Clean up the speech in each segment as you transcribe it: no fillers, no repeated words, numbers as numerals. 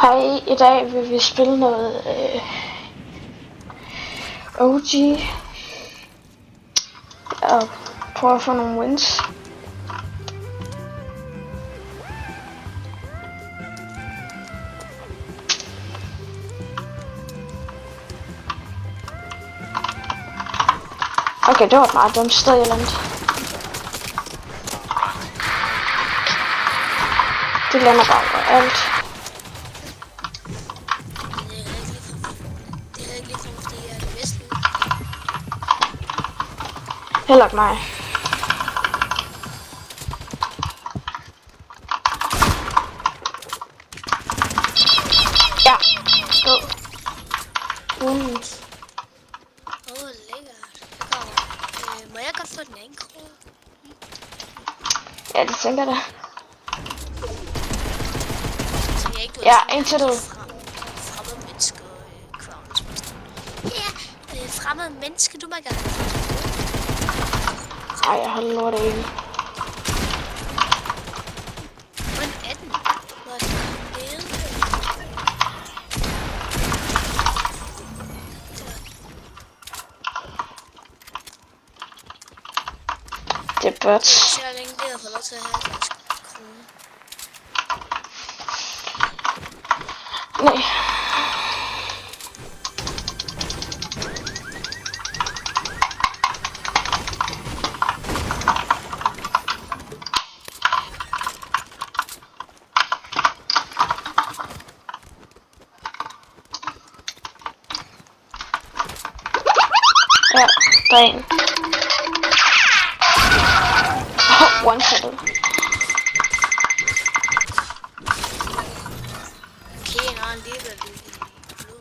Hej, i dag vil vi spille noget OG og prøve at få nogle wins. Okay, det var et meget dumt sted, jeg landede. Det lander bare overalt. Heller ikke mig. Ja. Skål. Lækkert. Må jeg godt få den anden krone? Ja, det tænker jeg da. Så jeg ikke Ja, indtil du... Fremmed menneske og crowns. Ja, fremmed menneske, du må gerne. Ej, jeg har lort af en. Hvordan er den? Hvor er den nede? Det er bots. Så er længe det, jeg får lov til at have en krone. Nej. Ja, der er en. One-shotted. Okay, nå, alligevel blå.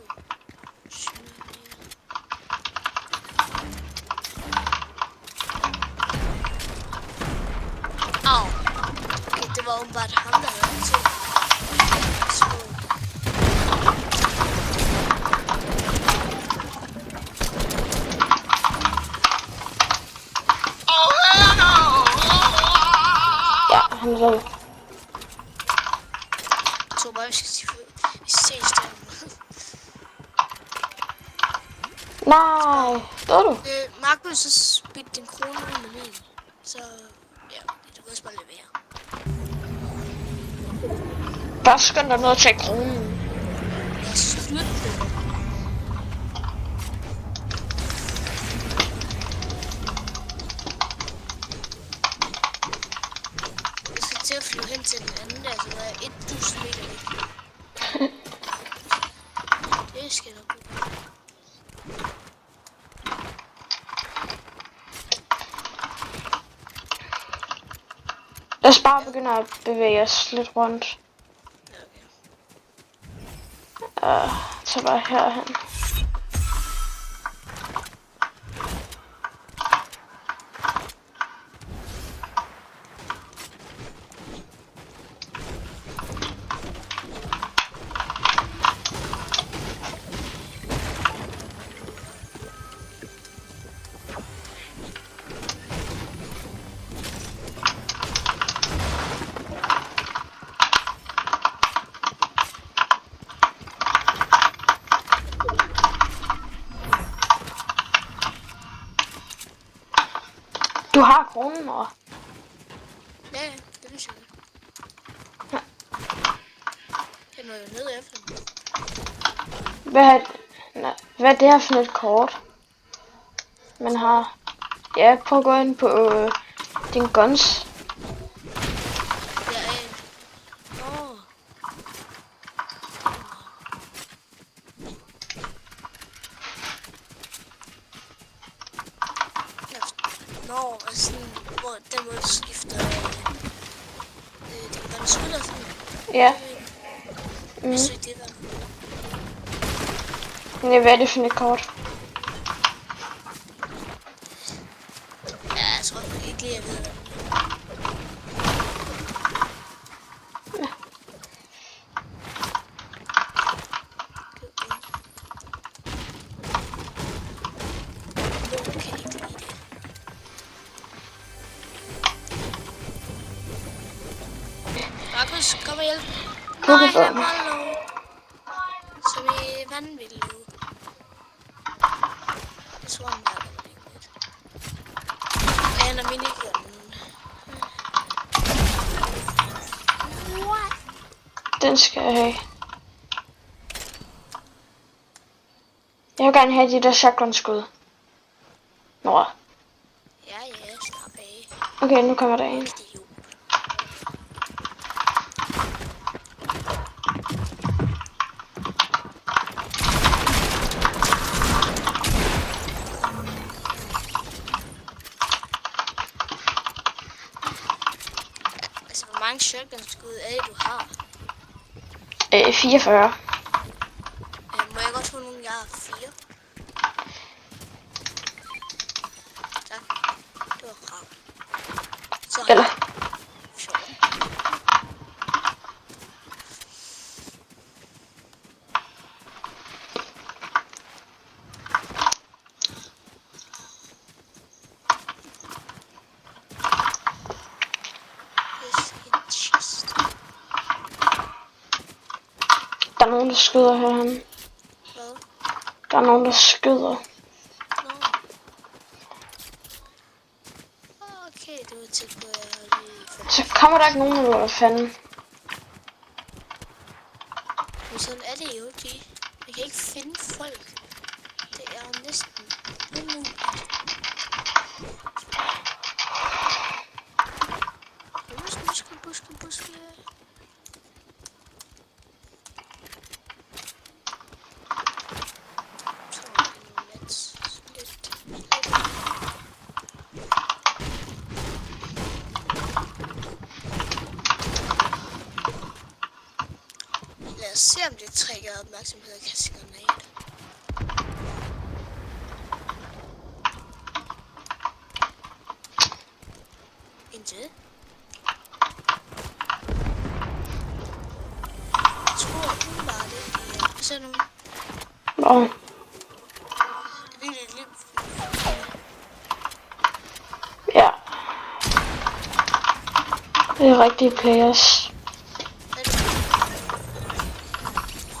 Au. Okay, det var åbenbart ham, der havde til. Han er død. Jeg tror bare, vi skal se stedet. Nej, døde du? Markus, så spil din krone ud med min. Så, ja, du kan også bare levere. Bare skynd dig ned og tage kronen. Jeg slut det. Til at flyve hen til den anden der, så der er 1000 meter væk. Det skal nok gå. Lad os bare begynde at bevæge os lidt rundt. Så bare herhen. Du har kronen, mor. Ja, det vil jeg. Ja. Jeg nåede jo ned efter den. Hvad er det her for et kort? Man har... Ja, prøv at gå ind på din guns. Der er en. Åh. Nå, altså sådan, hvor den måde skifter den grønne skulder sådan. Ja. Hvis det der. Ja, hvad er det for et kort? Ja, jeg tror ikke lige, jeg ved det. Markus, kom og hjælp. Nej, han var low. Kom i vandvild nu. Jeg tror, han er der ikke lidt. Og han er minigunnen. What? Den skal jeg have. Jeg vil gerne have de der shotgun-skud. Nå. Ja, slap af. Okay, nu kommer der en. Idiot. Altså, hvor mange shotgun-skud er det, du har? 44. Må jeg godt få nogle, jeg har 4? Tak. Det var rart. Så har Eller? jeg 14. Der er nogen, der skyder herhen. Hvad? Der er nogen, der skyder. Okay, det var tæt på, at jeg lige fandt. Så kommer der ikke nogen, eller hvad fanden? Men sådan er det jo ikke. Jeg kan ikke finde folk. Det er jo næsten umuligt. Buske. Lad os se, om det trækker opmærksomhed og kaster granat. Indtil. Jeg tror, hun var det. Hvad så nu? Nå. Lige. Ja. Det er rigtige players.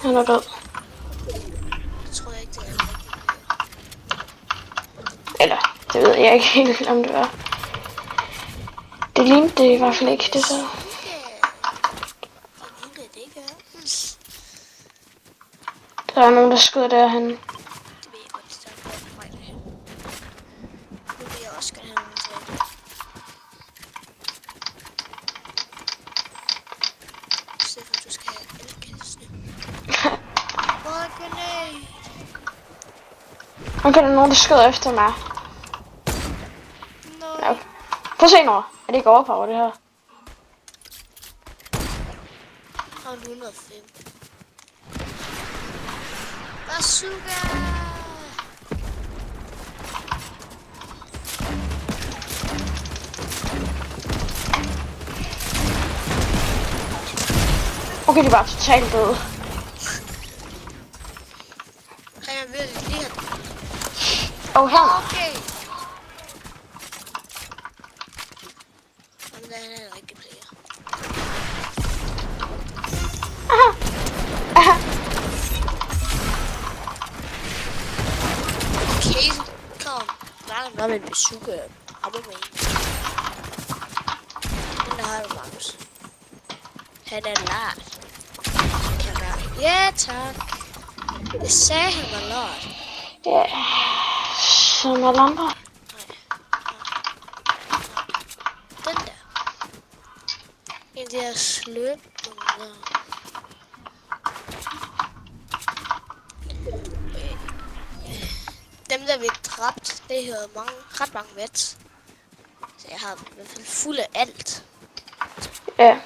Han er død. Jeg tror ikke, det er rigtigt. Eller, det ved jeg ikke helt, om det var. Det lignede det i hvert fald ikke, det så. Der er nogen, der skyder derhen. Det ved jeg godt, det er på mig derhen. Nu vil jeg også gerne have nogen til det. Stefan, du skal have elkastene. Hvor granat? Okay, der er nogen, der skyder efter mig. Nej. Ja. Prøv at se nu. Er det ikke overpower, det her? Har 105. Bazooka! Okay, de er bare totalt døde. Jeg vil lige have. Her. Okay. Jamen, der er en rigtig player. Okay, kom. Der er med en bazooka. Op med en. Den der har du, Magnus. Han er lart. Ja, tak. Jeg sagde, han var lart. Ja. Som alle andre. Den der. En der sløb. Dem der vi dræbt, det har ret mange vets. Så jeg har i hvert fald fuld af alt. Ja.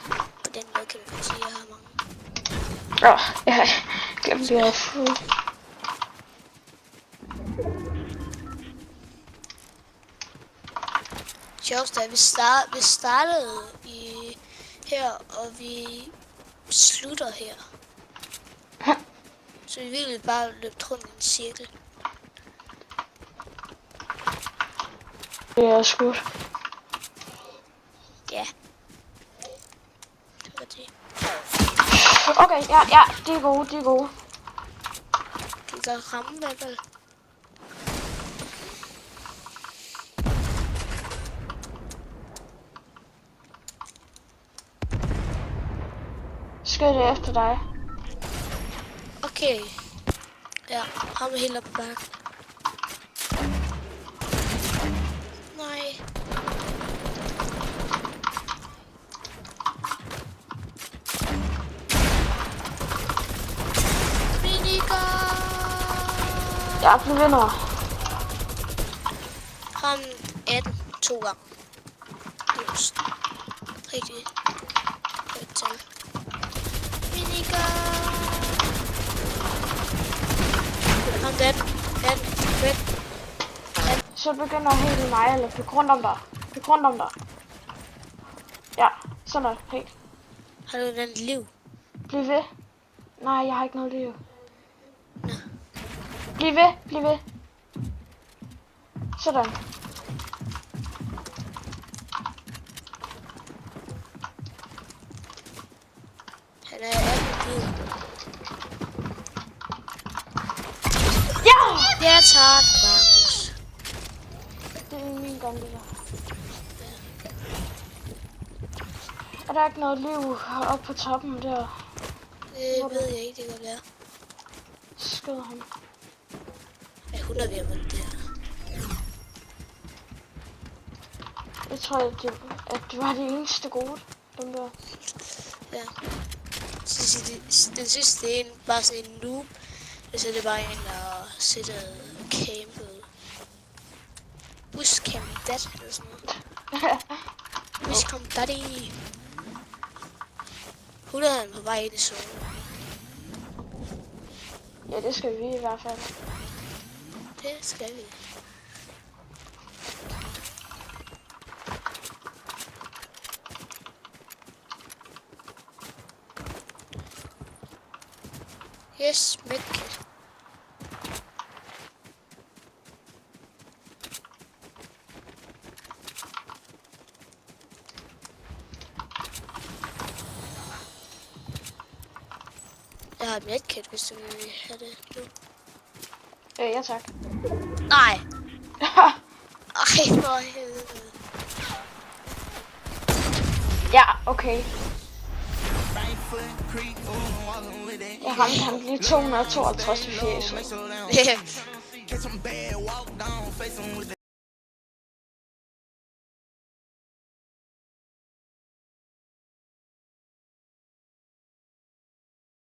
På den måde kan du sige, at jeg har mange. Jeg glemte, at jeg havde fuld. Sjovt er, vi startede i her, og vi slutter her. Så vi ville bare løbe rundt i en cirkel. Det er skudt. Ja. Det var det. Okay, ja, de er gode, altså ramme i hvert fald. Skød det efter dig. Okay. Ja, ham er helt oppe på bakken. Nej. Minigun! Jeg blev vinder. Ham 18 2 gange. Just. Rigtig. Godt tal. Minigun! Ham den. Så begynder helt mig, eller blive rundt om dig. Blive rundt om dig. Ja, sådan er helt. Har du den liv? Bliv ved. Nej, jeg har ikke noget liv. Nå. Bliv ved, bliv ved. Sådan. Han er 18 liv. Ja! Ja tak, Markus. Det er min gang, det der. Er der ikke noget liv oppe på toppen der? Det ved jeg ikke, det kan være. Skød ham. Ja, hun er ved at vinde det her. Jeg tror, at det var det eneste gode. Dem der. Ja. Den sidste en, bare sådan en noob. Så det var en, der sidder campet. Buscamp that, eller sådan noget. Buscamp daddy. Hun er på vej ind i zonen. Ja, det skal vi i hvert fald. Det skal vi. Yes, medkit. Jeg har et medkit, hvis du vil have det nu. Ja, tak. Nej. Ej, for helvede. Ja, okay. Jeg ramte ham lige 252 i fjeset.